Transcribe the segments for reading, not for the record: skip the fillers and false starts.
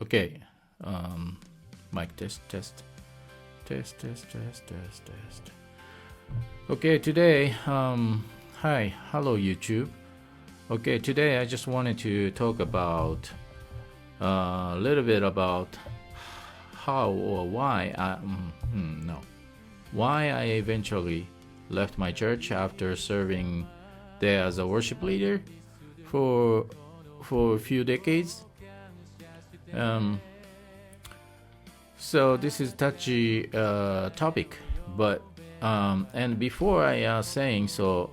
Okay. Mic test, test, test, test, test, test, test. Okay, today, hi, hello YouTube. Okay, today I just wanted to talk about a little bit about how or why why I eventually left my church after serving there as a worship leader for a few decades. So this is touchy topic, but and before I saying so,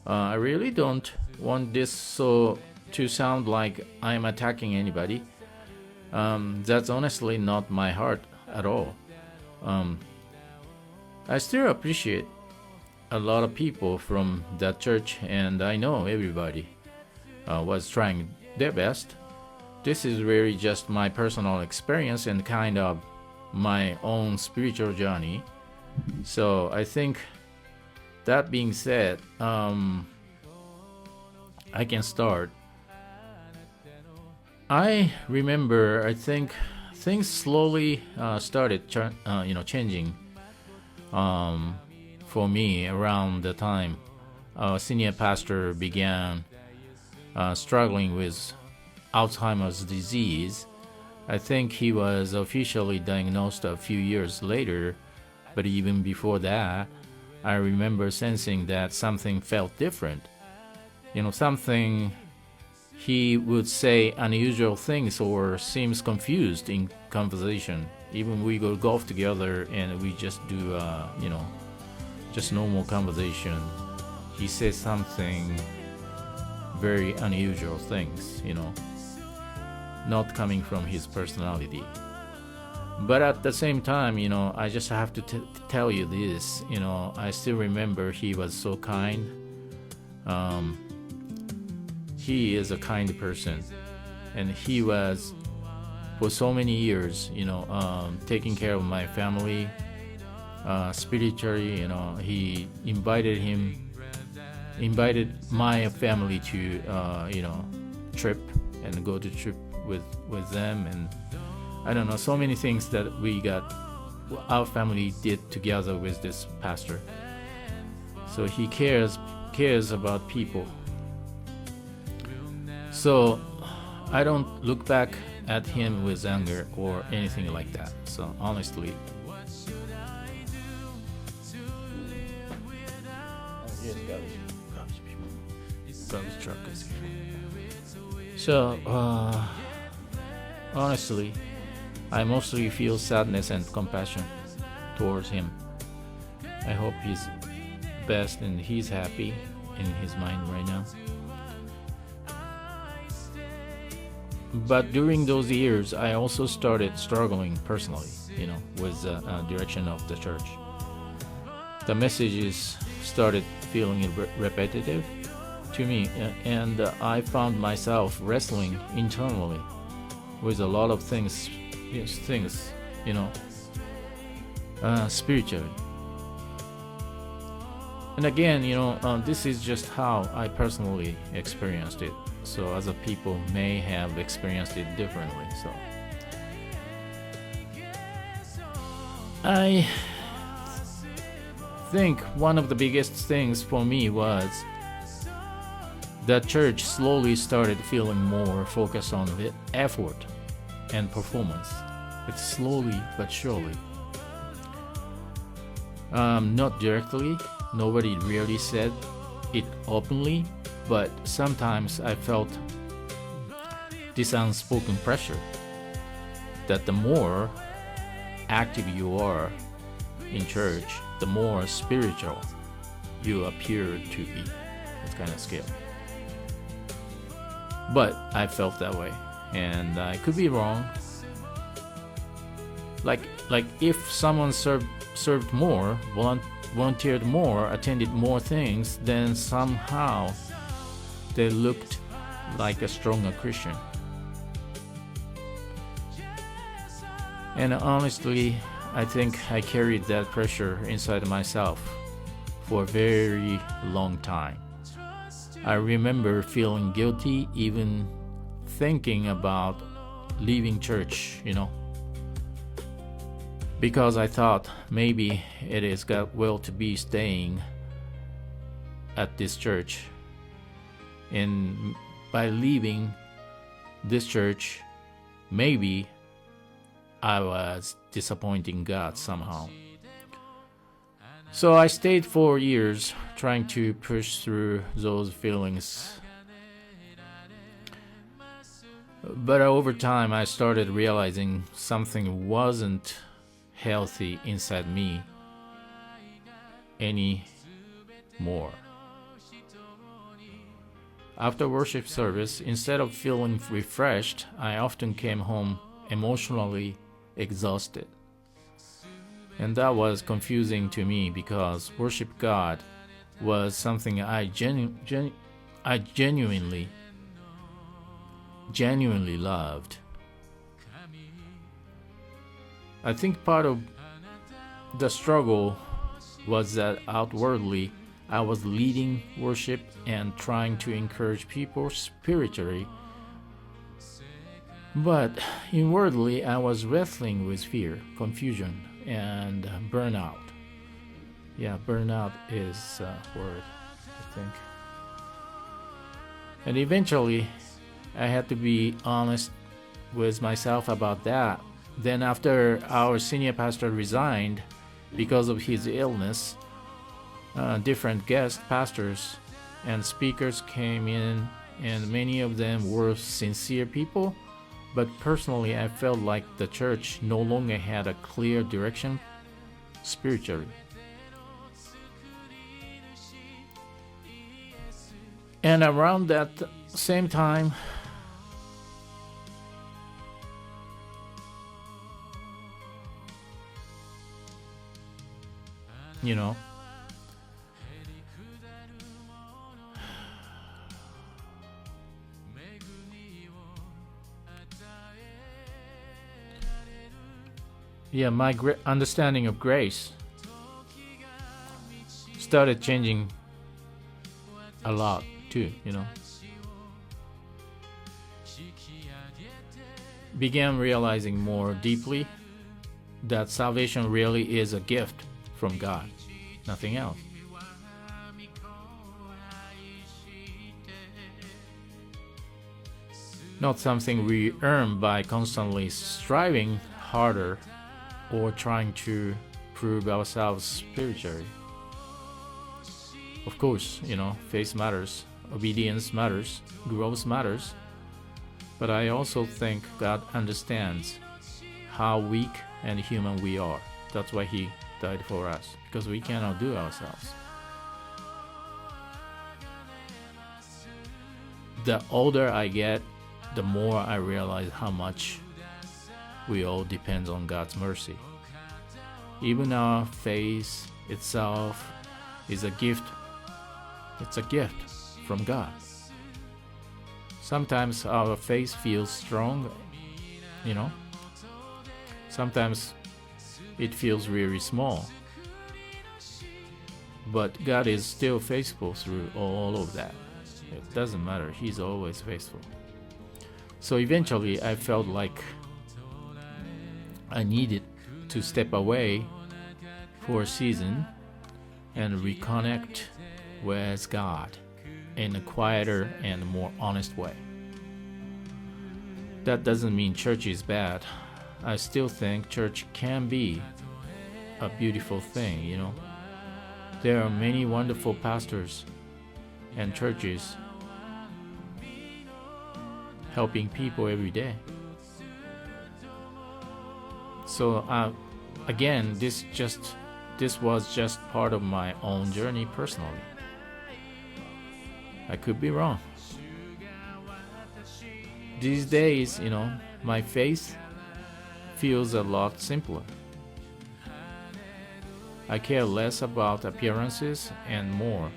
I really don't want this to sound like I'm attacking anybody. That's honestly not my heart at all. I still appreciate a lot of people from that church, and I know everybody was trying their best. This is really just my personal experience and kind of my own spiritual journey. So I think that being said, I can start. I remember, I think things slowly started changing for me around the time our senior pastor began struggling with Alzheimer's disease. I think he was officially diagnosed a few years later, but even before that, I remember sensing that something felt different. Something he would say unusual things or seems confused in conversation. Even we go golf together and we just do, just normal conversation. He says something very unusual things, not coming from his personality. But at the same time, I just have to tell you this, I still remember he was so kind. He is a kind person, and he was for so many years, taking care of my family, spiritually. He invited my family to, trip and go to trip with them, and I don't know, so many things that our family did together with this pastor. So he cares about people. So I don't look back at him with anger or anything like that. So honestly, garbage truck is here. So honestly, I mostly feel sadness and compassion towards him. I hope he's best and he's happy in his mind right now. But during those years, I also started struggling personally, with the direction of the church. The messages started feeling repetitive to me, and I found myself wrestling internally with a lot of things, spiritually. And again, this is just how I personally experienced it. So other people may have experienced it differently. So I think one of the biggest things for me was that church slowly started feeling more focused on the effort and performance. It's slowly but surely. Not directly, nobody really said it openly, but sometimes I felt this unspoken pressure that the more active you are in church, the more spiritual you appear to be. It's kind of scary. But I felt that way, and I could be wrong. Like if someone served more, volunteered more, attended more things, then somehow they looked like a stronger Christian. And honestly, I think I carried that pressure inside myself for a very long time. I remember feeling guilty even thinking about leaving church, because I thought maybe it is God's will to be staying at this church. And by leaving this church, maybe I was disappointing God somehow. So I stayed for years trying to push through those feelings. But over time, I started realizing something wasn't healthy inside me anymore. After worship service, instead of feeling refreshed, I often came home emotionally exhausted. And that was confusing to me because worship God was something I genuinely loved. I think part of the struggle was that outwardly I was leading worship and trying to encourage people spiritually, but inwardly I was wrestling with fear, confusion, and burnout. Yeah, burnout is a word, I think. And eventually I had to be honest with myself about that. Then after our senior pastor resigned because of his illness, different guest pastors and speakers came in, and many of them were sincere people. But personally, I felt like the church no longer had a clear direction spiritually. And around that same time, my understanding of grace started changing a lot too, Began realizing more deeply that salvation really is a gift from God, nothing else. Not something we earn by constantly striving harder or trying to prove ourselves spiritually. Of course, faith matters, obedience matters, growth matters, but I also think God understands how weak and human we are. That's why He died for us, because we cannot do ourselves. The older I get, the more I realize how much we all depend on God's mercy. Even our faith itself is a gift. It's a gift from God. Sometimes our faith feels strong, Sometimes it feels really small. But God is still faithful through all of that. It doesn't matter. He's always faithful. So eventually I felt like I needed to step away for a season and reconnect with God in a quieter and more honest way. That doesn't mean church is bad. I still think church can be a beautiful thing, There are many wonderful pastors and churches helping people every day. So again, this was just part of my own journey personally. I could be wrong. These days, my faith feels a lot simpler. I care less about appearances and more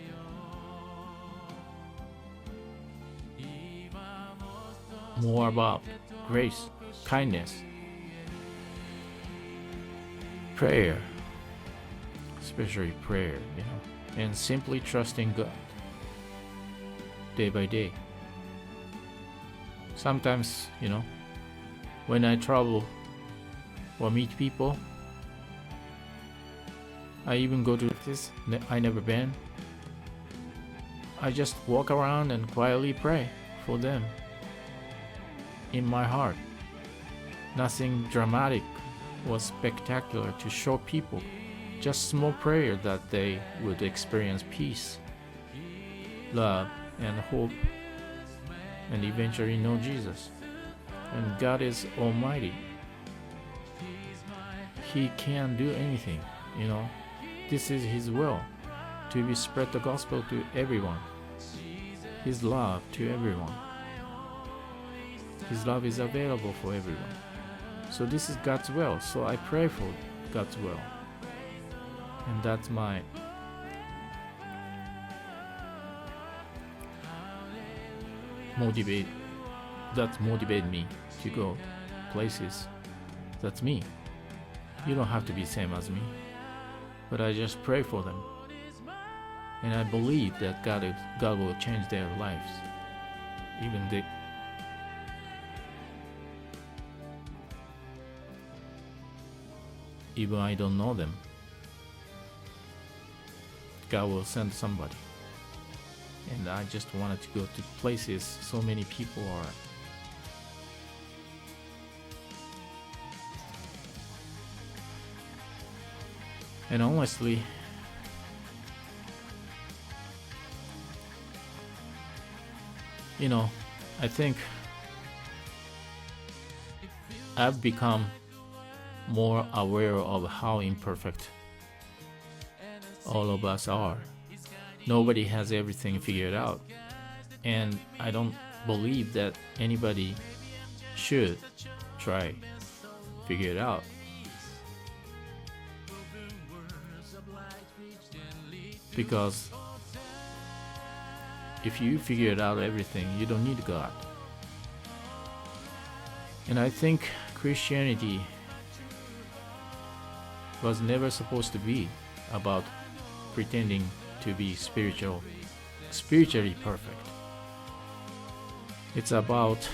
about grace, kindness, prayer, especially prayer, and simply trusting God day by day. Sometimes, When I travel or meet people, I even go to this I never been. I just walk around and quietly pray for them in my heart. Nothing dramatic or spectacular to show people, just small prayer that they would experience peace, love, and hope, and eventually know Jesus. And God is almighty. He can do anything, you know. This is His will, to be spread the gospel to everyone. His love to everyone. His love is available for everyone. So this is God's will. So I pray for God's will. And that's my motivate me to go places. That's me. You don't have to be same as me, but I just pray for them, and I believe that God will change their lives, even I don't know them. God will send somebody. And I just wanted to go to places so many people are. And honestly, I think I've become more aware of how imperfect all of us are. Nobody has everything figured out, and I don't believe that anybody should try figure it out. Because if you figured out everything, you don't need God. And I think Christianity was never supposed to be about pretending to be spiritually perfect. It's about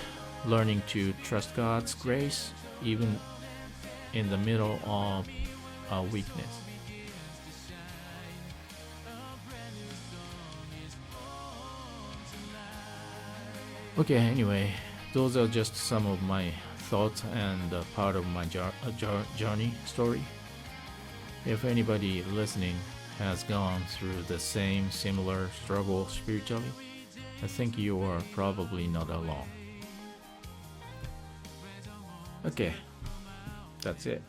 learning to trust God's grace even in the middle of our weakness. Okay, anyway, those are just some of my thoughts and part of my journey story. If anybody listening has gone through the similar struggle spiritually, I think you are probably not alone. Okay, that's it.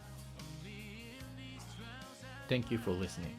Thank you for listening.